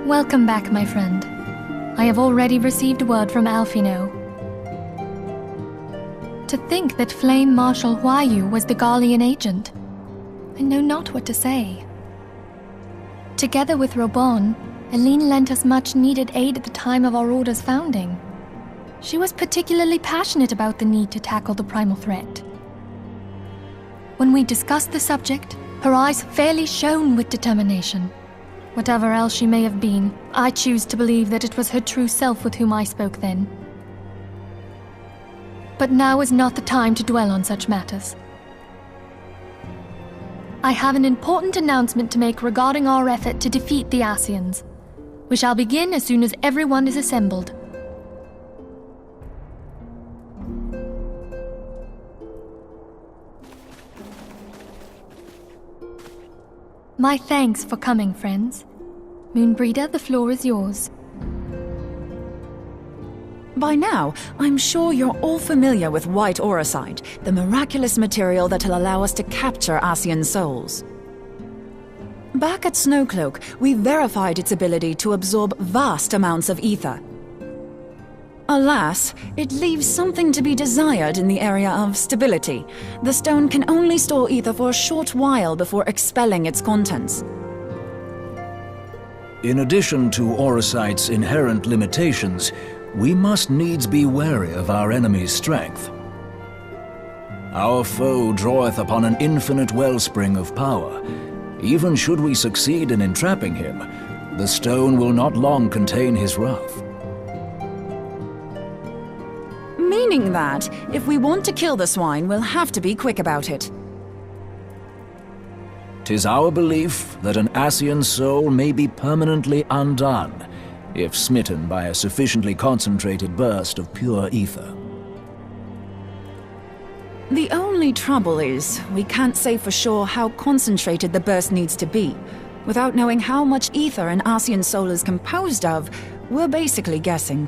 Welcome back, my friend. I have already received word from Alfino. To think that Flame Marshal Huayu was the Garlean agent. I know not what to say. Together with Robon, Eline lent us much-needed aid at the time of our Order's founding. She was particularly passionate about the need to tackle the primal threat. When we discussed the subject, her eyes fairly shone with determination. Whatever else she may have been, I choose to believe that it was her true self with whom I spoke then. But now is not the time to dwell on such matters. I have an important announcement to make regarding our effort to defeat the Ascians. We shall begin as soon as everyone is assembled. My thanks for coming, friends. Moonbreeder, the floor is yours. By now, I'm sure you're all familiar with white auracite, the miraculous material that'll allow us to capture Ascian souls. Back at Snowcloak, we verified its ability to absorb vast amounts of ether. Alas, it leaves something to be desired in the area of stability. The stone can only store ether for a short while before expelling its contents. In addition to auracite's inherent limitations, we must needs be wary of our enemy's strength. Our foe draweth upon an infinite wellspring of power. Even should we succeed in entrapping him, the stone will not long contain his wrath. Meaning that, if we want to kill the swine, we'll have to be quick about it. 'Tis our belief that an Ascian soul may be permanently undone, if smitten by a sufficiently concentrated burst of pure ether. The only trouble is, we can't say for sure how concentrated the burst needs to be. Without knowing how much ether an Ascian soul is composed of, we're basically guessing.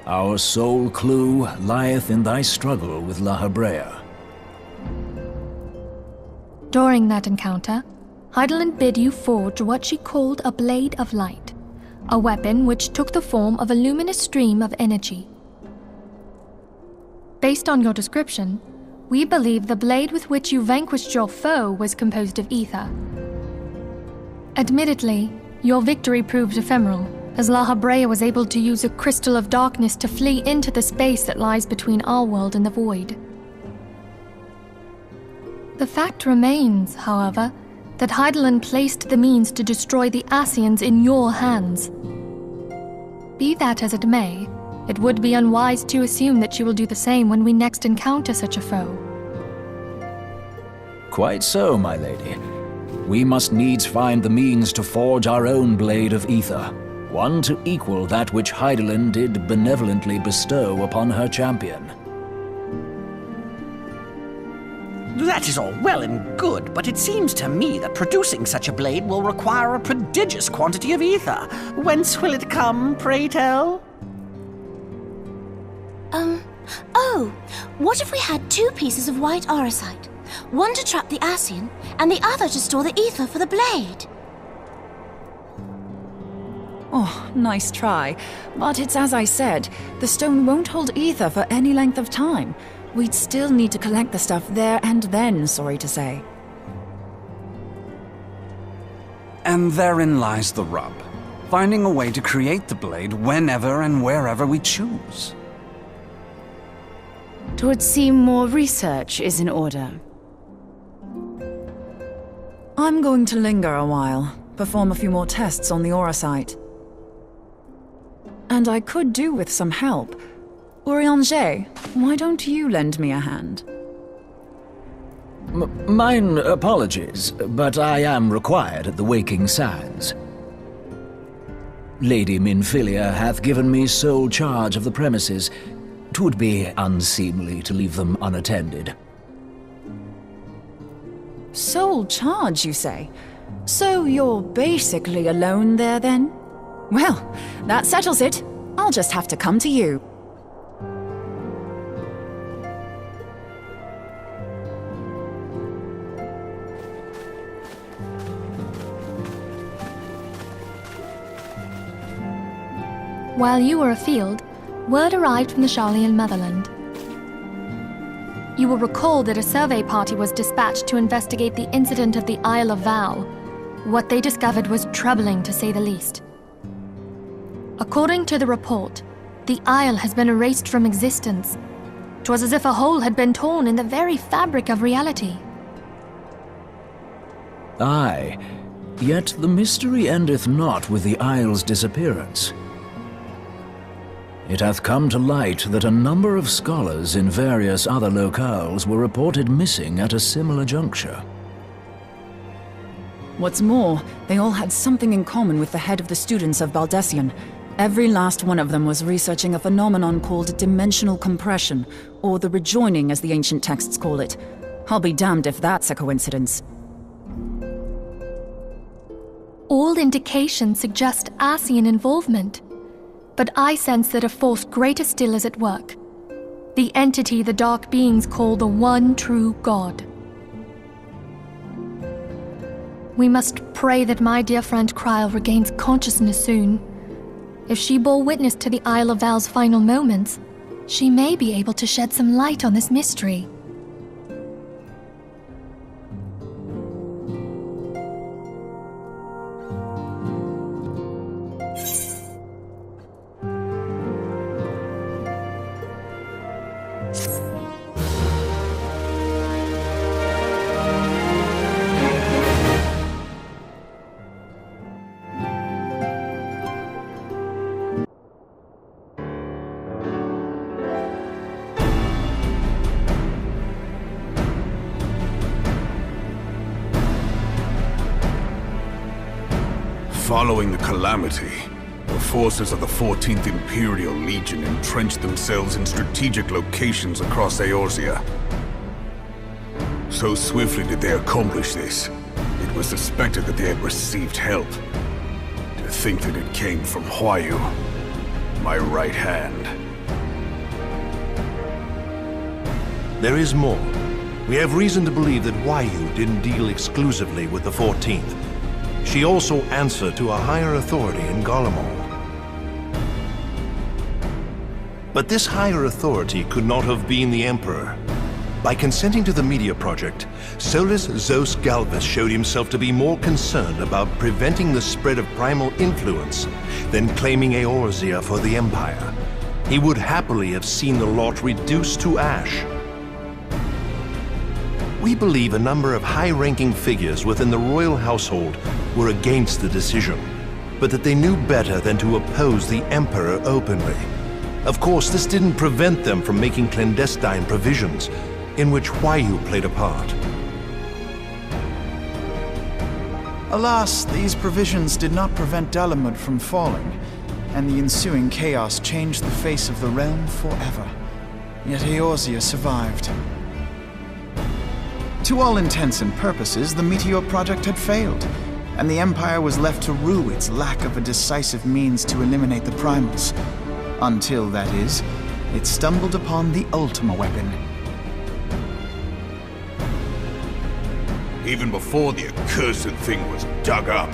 Our sole clue lieth in thy struggle with La Habrea. During that encounter, Heidelin bid you forge what she called a Blade of Light, a weapon which took the form of a luminous stream of energy. Based on your description, we believe the blade with which you vanquished your foe was composed of ether. Admittedly, your victory proved ephemeral, as La Habrea was able to use a crystal of darkness to flee into the space that lies between our world and the void. The fact remains, however, that Heidelin placed the means to destroy the Ascians in your hands. Be that as it may, it would be unwise to assume that she will do the same when we next encounter such a foe. Quite so, my lady. We must needs find the means to forge our own blade of ether, one to equal that which Heidelin did benevolently bestow upon her champion. That is all well and good, but it seems to me that producing such a blade will require a prodigious quantity of ether. Whence will it come, pray tell? Oh, what if we had 2 pieces of white auracite? One to trap the Ascian, and the other to store the ether for the blade. Oh, nice try. But it's as I said, the stone won't hold ether for any length of time. We'd still need to collect the stuff there and then, sorry to say. And therein lies the rub. Finding a way to create the blade whenever and wherever we choose. Twould seem more research is in order. I'm going to linger a while, perform a few more tests on the auracite. And I could do with some help. Urianger, why don't you lend me a hand? Mine apologies, but I am required at the Waking Sands. Lady Minfilia hath given me sole charge of the premises. 'Twould be unseemly to leave them unattended. Sole charge, you say? So you're basically alone there, then? Well, that settles it. I'll just have to come to you. while you were afield, word arrived from the Sharlayan motherland. You will recall that a survey party was dispatched to investigate the incident of the Isle of Vow. What they discovered was troubling, to say the least. According to the report, the isle has been erased from existence. 'Twas as if a hole had been torn in the very fabric of reality. Aye, yet the mystery endeth not with the isle's disappearance. It hath come to light that a number of scholars in various other locales were reported missing at a similar juncture. What's more, they all had something in common with the head of the students of Baldessian. Every last one of them was researching a phenomenon called dimensional compression, or the rejoining as the ancient texts call it. I'll be damned if that's a coincidence. All indications suggest Ascian involvement, but I sense that a force greater still is at work. The entity the Dark Beings call the One True God. We must pray that my dear friend Kryl regains consciousness soon. If she bore witness to the Isle of Val's final moments, she may be able to shed some light on this mystery. Following the calamity, the forces of the 14th Imperial Legion entrenched themselves in strategic locations across Eorzea. So swiftly did they accomplish this, it was suspected that they had received help. To think that it came from Huayu, my right hand. There is more. We have reason to believe that Huayu didn't deal exclusively with the 14th. She also answered to a higher authority in Garlemald. But this higher authority could not have been the Emperor. By consenting to the Media Project, Solus Zos Galvus showed himself to be more concerned about preventing the spread of primal influence than claiming Eorzea for the Empire. He would happily have seen the lot reduced to ash. We believe a number of high-ranking figures within the royal household were against the decision, but that they knew better than to oppose the Emperor openly. Of course, this didn't prevent them from making clandestine provisions, in which Huayu played a part. Alas, these provisions did not prevent Dalamud from falling, and the ensuing chaos changed the face of the realm forever. Yet Eorzea survived. To all intents and purposes, the Meteor Project had failed, and the Empire was left to rue its lack of a decisive means to eliminate the primals. Until, that is, it stumbled upon the Ultima weapon. Even before the accursed thing was dug up,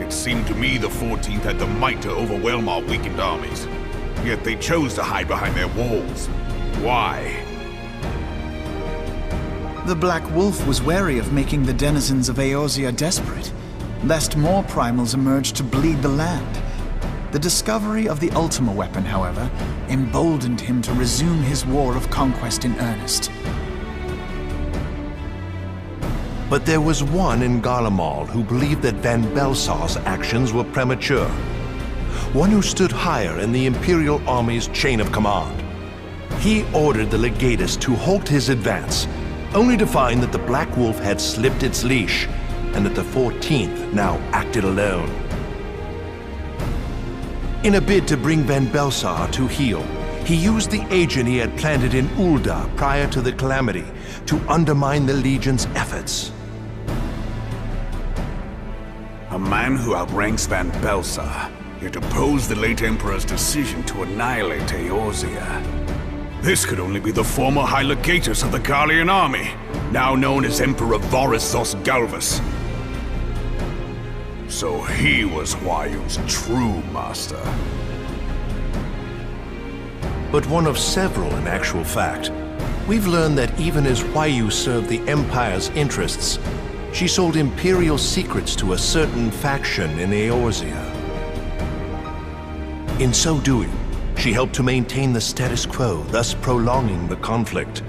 it seemed to me the 14th had the might to overwhelm our weakened armies. Yet they chose to hide behind their walls. Why? The Black Wolf was wary of making the denizens of Eorzea desperate, lest more primals emerge to bleed the land. The discovery of the Ultima weapon, however, emboldened him to resume his war of conquest in earnest. But there was one in Garlemald who believed that Van Belsar's actions were premature. One who stood higher in the Imperial Army's chain of command. He ordered the Legatus to halt his advance, only to find that the Black Wolf had slipped its leash, and that the 14th now acted alone. In a bid to bring Van Belsar to heel, he used the agent he had planted in Ul'dah prior to the calamity to undermine the Legion's efforts. A man who outranks Van Belsar, yet opposed the late Emperor's decision to annihilate Eorzea. This could only be the former High Legatus of the Garlean army, now known as Emperor Vorissos Galvus. So he was Huayu's true master. but one of several in actual fact. We've learned that even as Huayu served the Empire's interests, she sold Imperial secrets to a certain faction in Eorzea. In so doing, she helped to maintain the status quo, thus prolonging the conflict.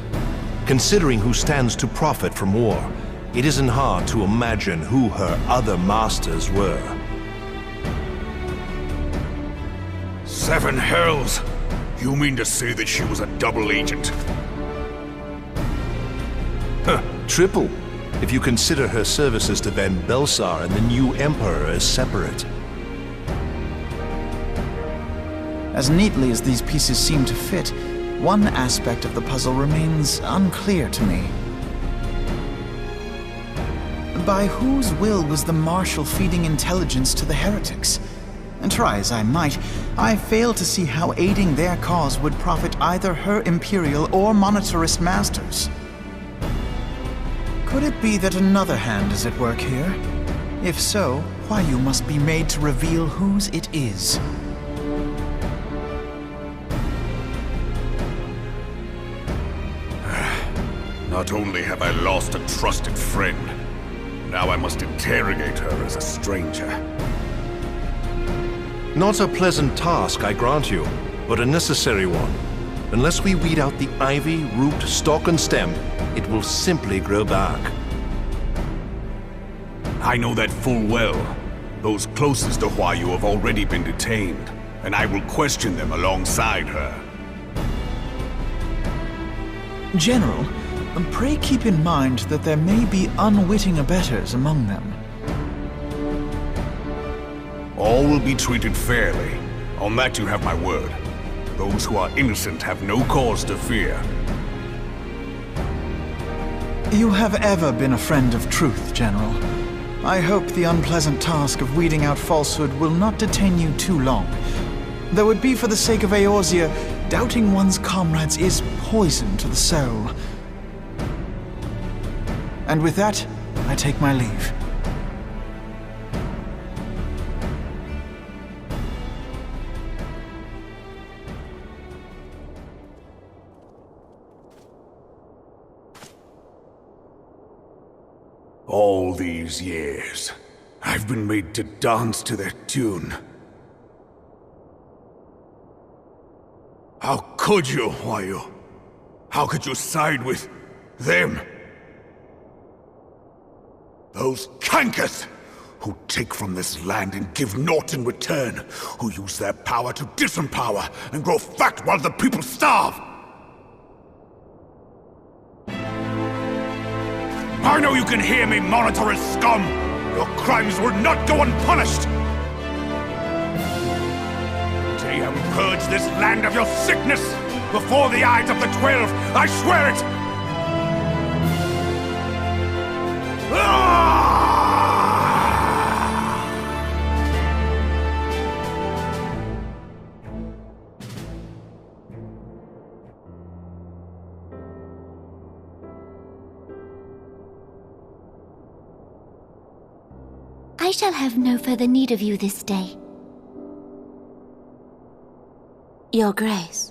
Considering who stands to profit from war, it isn't hard to imagine who her other masters were. 7 hells! You mean to say that she was a double agent? Triple, if you consider her services to Van Belsar and the new Emperor as separate. As neatly as these pieces seem to fit, one aspect of the puzzle remains unclear to me. By whose will was the Marshal feeding intelligence to the heretics? And try as I might, I fail to see how aiding their cause would profit either her Imperial or monetarist masters. Could it be that another hand is at work here? If so, Huayu must be made to reveal whose it is. Not only have I lost a trusted friend, now I must interrogate her as a stranger. Not a pleasant task, I grant you, but a necessary one. Unless we weed out the ivy, root, stalk, and stem, it will simply grow back. I know that full well. Those closest to Huayu have already been detained, and I will question them alongside her. General, pray keep in mind that there may be unwitting abettors among them. All will be treated fairly. On that you have my word. Those who are innocent have no cause to fear. You have ever been a friend of truth, General. I hope the unpleasant task of weeding out falsehood will not detain you too long. Though it be for the sake of Eorzea, doubting one's comrades is poison to the soul. And with that, I take my leave. All these years, I've been made to dance to their tune. How could you, Huayu? How could you side with them? Those cankers who take from this land and give naught in return, who use their power to disempower and grow fat while the people starve. I know you can hear me, monetarist scum! Your crimes will not go unpunished! Tayam, purge this land of your sickness! Before the eyes of the 12, I swear it! I shall have no further need of you this day, Your Grace.